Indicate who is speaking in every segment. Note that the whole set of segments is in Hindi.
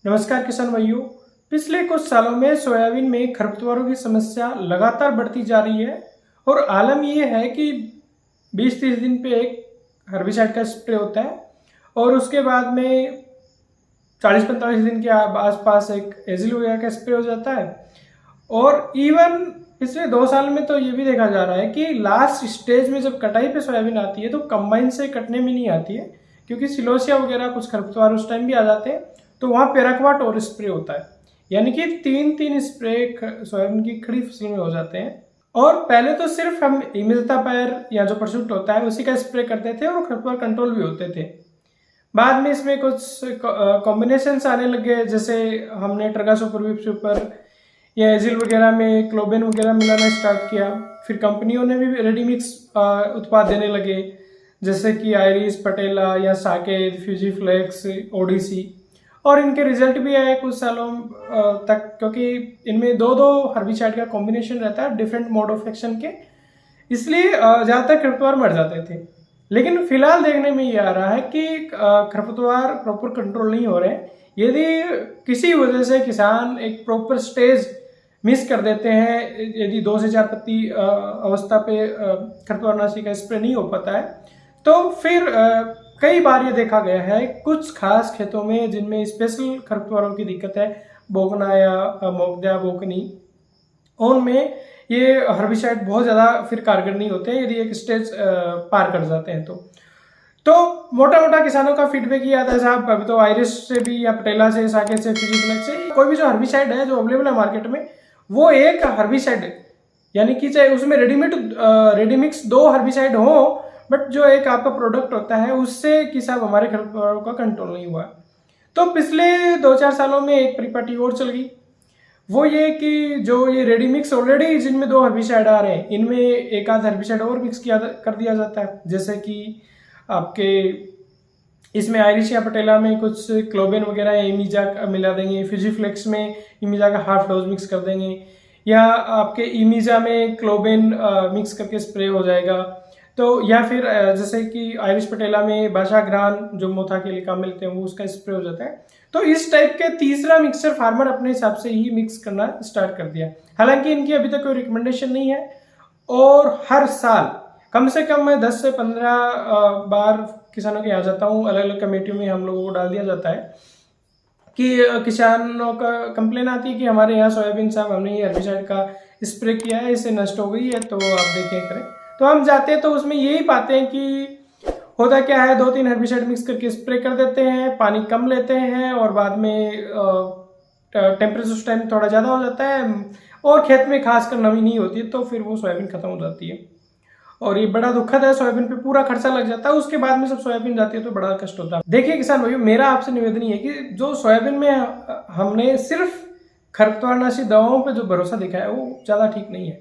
Speaker 1: नमस्कार किसान भाइयों। पिछले कुछ सालों में सोयाबीन में खरपतवारों की समस्या लगातार बढ़ती जा रही है और आलम ये है कि 20-30 दिन पे एक हर्बिसाइड का स्प्रे होता है और उसके बाद में 40-45 दिन के आसपास एक एजिल वगैरह का स्प्रे हो जाता है। और इवन पिछले 2 साल में तो ये भी देखा जा रहा है कि लास्ट स्टेज में जब कटाई पे सोयाबीन आती है तो कंबाइन से कटने में नहीं आती है, क्योंकि सिलोसिया वगैरह कुछ खरपतवार उस टाइम भी आ जाते हैं, तो वहाँ पेराक्वाट और स्प्रे होता है। यानी कि 3-3 स्प्रे सोयाबीन की खड़ी फसल में हो जाते हैं। और पहले तो सिर्फ हम इमिडाक्लोप्रिड या जो परसूट होता है उसी का स्प्रे करते थे और खरपतवार कंट्रोल भी होते थे। बाद में इसमें कुछ कॉम्बिनेशंस आने लगे, जैसे हमने ट्रगासोपर सुपर या एजिल वगैरह में क्लोबेन वगैरह मिलाना स्टार्ट किया। फिर कंपनियों ने भी रेडी मिक्स उत्पाद देने लगे, जैसे कि आयरिस, पटेला या साकेत, फ्यूजीफ्लेक्स, ओडीसी। और इनके रिजल्ट भी आए कुछ सालों तक, क्योंकि इनमें दो हर्बिसाइड का कॉम्बिनेशन रहता है डिफरेंट मोड ऑफ एक्शन के, इसलिए ज़्यादातर खरपतवार मर जाते थे। लेकिन फिलहाल देखने में ये आ रहा है कि खरपतवार प्रॉपर कंट्रोल नहीं हो रहे। यदि किसी वजह से किसान एक प्रॉपर स्टेज मिस कर देते हैं, यदि 2 से 4 पत्ती अवस्था पे खरपतवारनाशी का स्प्रे नहीं हो पाता है, तो फिर कई बार ये देखा गया है कुछ खास खेतों में जिनमें स्पेशल खरपतवारों की दिक्कत है, बोगना या मोगदा बोकनी, उनमें ये हर्बिसाइड बहुत ज़्यादा फिर कारगर नहीं होते हैं यदि एक स्टेज पार कर जाते हैं। तो मोटा मोटा किसानों का फीडबैक ये आता है साहब, अभी तो आयरिस से भी या पटेला से, साकेत से, फ्यूजीफ्लेक्स से, कोई भी जो हर्बिसाइड है जो अवेलेबल है मार्केट में, वो एक हर्बिसाइड है। यानी कि चाहे उसमें रेडीमिक्स 2 हर्बिसाइड हो, बट जो एक आपका प्रोडक्ट होता है उससे कि साहब हमारे खरपतवारों का कंट्रोल नहीं हुआ। तो पिछले 2-4 सालों में एक परिपाटी और चल गई, वो ये कि जो ये रेडी मिक्स ऑलरेडी जिनमें 2 हर्बिसाइड आ रहे हैं, इनमें एक आध हर्बिसाइड और मिक्स कर दिया जाता है। जैसे कि आपके इसमें आयरिस या पटेला में कुछ क्लोबेन वगैरह या इमिजा मिला देंगे, फ्यूजीफ्लेक्स में इमिजा का हाफ डोज मिक्स कर देंगे, या आपके इमिजा में क्लोबेन मिक्स करके स्प्रे हो जाएगा। तो या फिर जैसे कि आयरिस पटेला में बाशाग्रान जो मोथा के लिए काम मिलते हैं वो उसका स्प्रे हो जाता है। तो इस टाइप के तीसरा मिक्सचर फार्मर अपने हिसाब से ही मिक्स करना स्टार्ट कर दिया। हालांकि इनकी अभी तक कोई रिकमेंडेशन नहीं है, और हर साल कम से कम मैं 10 से 15 बार किसानों के यहाँ जाता हूँ, अलग अलग कमेटियों में हम लोगों को डाल दिया जाता है कि किसानों का कंप्लेन आती है कि हमारे यहाँ सोयाबीन साहब हमने ये हर्बिसाइड का स्प्रे किया है, इससे नष्ट हो गई है, तो आप देखें करें। तो हम जाते हैं तो उसमें यही पाते हैं कि होता क्या है, 2-3 हर्बिसाइड मिक्स करके स्प्रे कर देते हैं, पानी कम लेते हैं और बाद में टेम्परेचर उस टाइम थोड़ा ज़्यादा हो जाता है और खेत में खासकर नमी नहीं होती है, तो फिर वो सोयाबीन खत्म हो जाती है। और ये बड़ा दुखद है, सोयाबीन पे पूरा खर्चा लग जाता है, उसके बाद में सब सोयाबीन जाती है तो बड़ा कष्ट होता है। देखिए किसान भाइयों, मेरा आपसे निवेदन है कि जो सोयाबीन में हमने सिर्फ खरपतवारनाशी दवाओं पे जो भरोसा दिखाया है वो ज़्यादा ठीक नहीं है,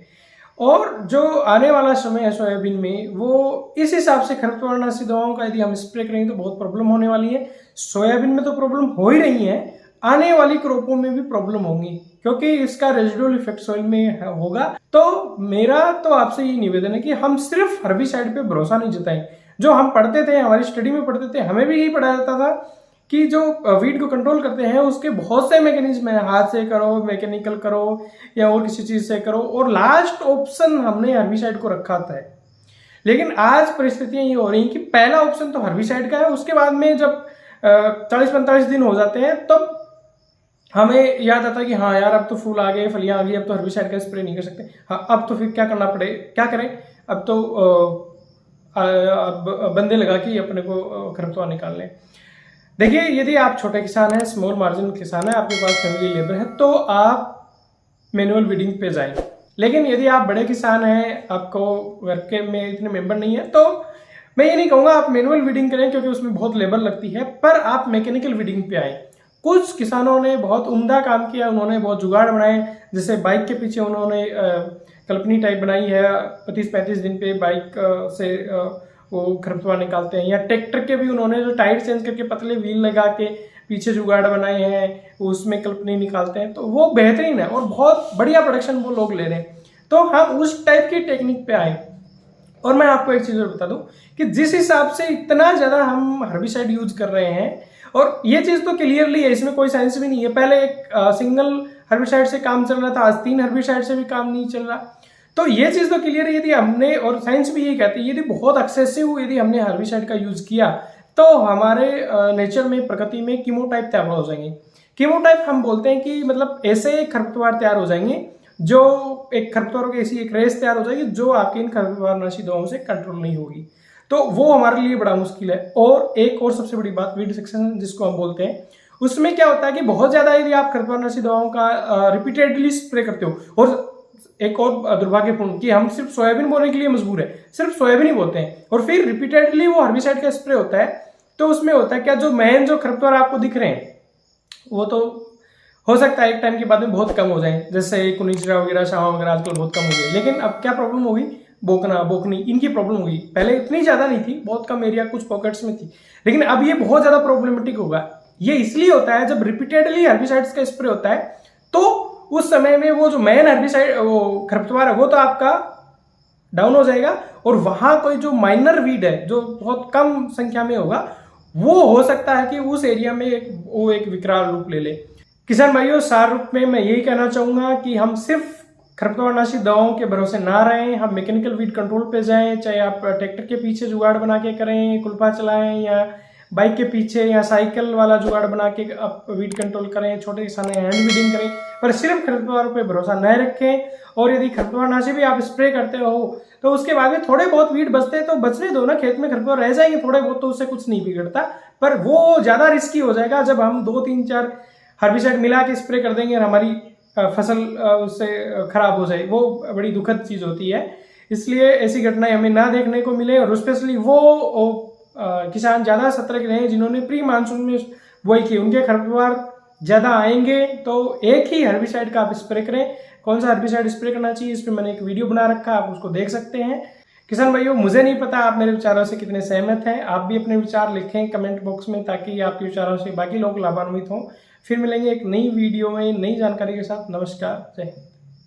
Speaker 1: और जो आने वाला समय है सोयाबीन में वो इस हिसाब से खरपतवारनाशी दवाओं का यदि हम स्प्रे करेंगे तो बहुत प्रॉब्लम होने वाली है। सोयाबीन में तो प्रॉब्लम हो ही रही है, आने वाली क्रॉपों में भी प्रॉब्लम होंगी, क्योंकि इसका रेजिडुअल इफेक्ट सॉइल में होगा। तो मेरा तो आपसे ये निवेदन है कि हम सिर्फ हर्बिसाइड पे भरोसा नहीं जताएं। जो हम पढ़ते थे, हमारी स्टडी में पढ़ते थे, हमें भी यही पढ़ाया जाता था कि जो वीड को कंट्रोल करते हैं उसके बहुत से मैकेनिज्म है, हाथ से करो, मैकेनिकल करो या और किसी चीज से करो, और लास्ट ऑप्शन हमने हर्बिसाइड को रखा था। लेकिन आज परिस्थितियां ये हो रही कि पहला ऑप्शन तो हर्बिसाइड का है, उसके बाद में जब 40-45 दिन हो जाते हैं तब हमें याद आता है कि हाँ यार अब तो फूल आ गए, फलियां आ गई, अब तो हर्बिसाइड का स्प्रे नहीं कर सकते। हाँ, अब तो फिर क्या करना पड़े, क्या करें, अब तो अब बंदे लगा के अपने को खरपतवार निकाल लें। देखिए, यदि आप छोटे किसान हैं, स्मॉल मार्जिन किसान है, आपके पास फैमिली लेबर है, तो आप मैनुअल वीडिंग पे जाएं। लेकिन यदि आप बड़े किसान हैं, आपको घर के में इतने मेंबर नहीं है, तो मैं ये नहीं कहूँगा आप मैनुअल वीडिंग करें, क्योंकि उसमें बहुत लेबर लगती है, पर आप मैकेनिकल वीडिंग पे आए। कुछ किसानों ने बहुत उम्दा काम किया, उन्होंने बहुत जुगाड़ बनाए, जैसे बाइक के पीछे उन्होंने कल्पनी टाइप बनाई है, 25-35 दिन पे बाइक से वो खरपतवार निकालते हैं, या ट्रैक्टर के भी उन्होंने जो टायर चेंज करके पतले व्हील लगा के पीछे जुगाड़ बनाए हैं, उसमें कल्पनी निकालते हैं, तो वो बेहतरीन है और बहुत बढ़िया प्रोडक्शन वो लोग ले रहे हैं। तो हम उस टाइप की टेक्निक पे आए। और मैं आपको एक चीज़ और बता दूं कि जिस हिसाब से इतना ज़्यादा हम हर्बिसाइड यूज कर रहे हैं और ये चीज़ तो क्लियरली है, इसमें कोई साइंस भी नहीं है। पहले एक सिंगल हर्बिसाइड से काम चल रहा था, आज 3 हर्बिसाइड से भी काम नहीं चल रहा। तो ये चीज़ तो क्लियर है, यदि हमने, और साइंस भी यही कहती है, यदि बहुत एक्सेसिव यदि हमने हर्बिसाइड का यूज़ किया तो हमारे नेचर में, प्रकृति में कीमोटाइप तैयार हो जाएंगे। कीमोटाइप हम बोलते हैं कि मतलब ऐसे खरपतवार तैयार हो जाएंगे, जो एक खरपतवारों की ऐसी एक रेस तैयार हो जाएगी जो आपकी इन खरपतवारनाशी दवाओं से कंट्रोल नहीं होगी। तो वो हमारे लिए बड़ा मुश्किल है। और एक और सबसे बड़ी बात, वीड सेक्शन जिसको हम बोलते हैं, उसमें क्या होता है कि बहुत ज्यादा यदि आप खरपतवारनाशी दवाओं का रिपीटेडली स्प्रे करते हो, और एक और दुर्भाग्यपूर्ण कि हम सिर्फ सोयाबीन बोने के लिए मजबूर है, सिर्फ सोयाबीन ही बोते हैं, और फिर रिपीटेडली वो हर्बिसाइड का स्प्रे होता है, तो उसमें होता है क्या, जो मेन जो खरपतवार आपको दिख रहे हैं वो तो हो सकता है एक टाइम के बाद में बहुत कम हो जाए, जैसे कुनीचरा वगैरह, शामा वगैरह आजकल बहुत कम हो गए। लेकिन अब क्या प्रॉब्लम होगी, बोकना, बोकनी, इनकी प्रॉब्लम होगी। पहले इतनी ज्यादा नहीं थी, बहुत कम एरिया कुछ पॉकेट्स में थी, लेकिन अब ये बहुत ज्यादा प्रॉब्लमेटिक होगा। ये इसलिए होता है जब रिपीटेडली हर्बिसाइड्स का स्प्रे होता है, तो उस समय में वो जो मेन हर्बिसाइड, वो खरपतवार है, वो तो आपका डाउन हो जाएगा, और वहां कोई जो माइनर वीड है जो बहुत कम संख्या में होगा, वो हो सकता है कि उस एरिया में वो एक विकराल रूप ले ले। किसान भाइयों, सार रूप में मैं यही कहना चाहूंगा कि हम सिर्फ खरपतवारनाशी दवाओं के भरोसे ना रहें, हम मैकेनिकल वीड कंट्रोल पे जाएं, चाहे आप ट्रैक्टर के पीछे जुगाड़ बना के करें, कुल्पा चलाएं, या बाइक के पीछे या साइकिल वाला जुगाड़ बना के आप वीड कंट्रोल करें, छोटे किसान हैंड वीडिंग करें, पर सिर्फ खरपतवारों पे भरोसा न रखें। और यदि खरपतवारनाशी भी आप स्प्रे करते हो तो उसके बाद में थोड़े बहुत वीड बचते हैं तो बचने दो ना, खेत में खरपतवार रह जाएंगे थोड़े बहुत, तो उससे कुछ नहीं बिगड़ता। पर वो ज्यादा रिस्की हो जाएगा जब हम 2, 3, 4 हर्बिसाइड मिला के स्प्रे कर देंगे और हमारी फसल उससे खराब हो जाए, वो बड़ी दुखद चीज होती है। इसलिए ऐसी घटनाएं हमें ना देखने को मिले, और स्पेशली वो किसान ज्यादा सतर्क रहे जिन्होंने प्री मानसून में बुआई की, उनके खरपतवार ज्यादा आएंगे। तो एक ही हर्बिसाइड का आप स्प्रे करें। कौन सा हर्बिसाइड स्प्रे करना चाहिए, इस पर मैंने एक वीडियो बना रखा है, आप उसको देख सकते हैं। किसान भाइयों, मुझे नहीं पता आप मेरे विचारों से कितने सहमत हैं, आप भी अपने विचार लिखें कमेंट बॉक्स में, ताकि आपके विचारों से बाकी लोग लाभान्वित हों। फिर मिलेंगे एक नई वीडियो में नई जानकारी के साथ। नमस्कार, जय हिंद।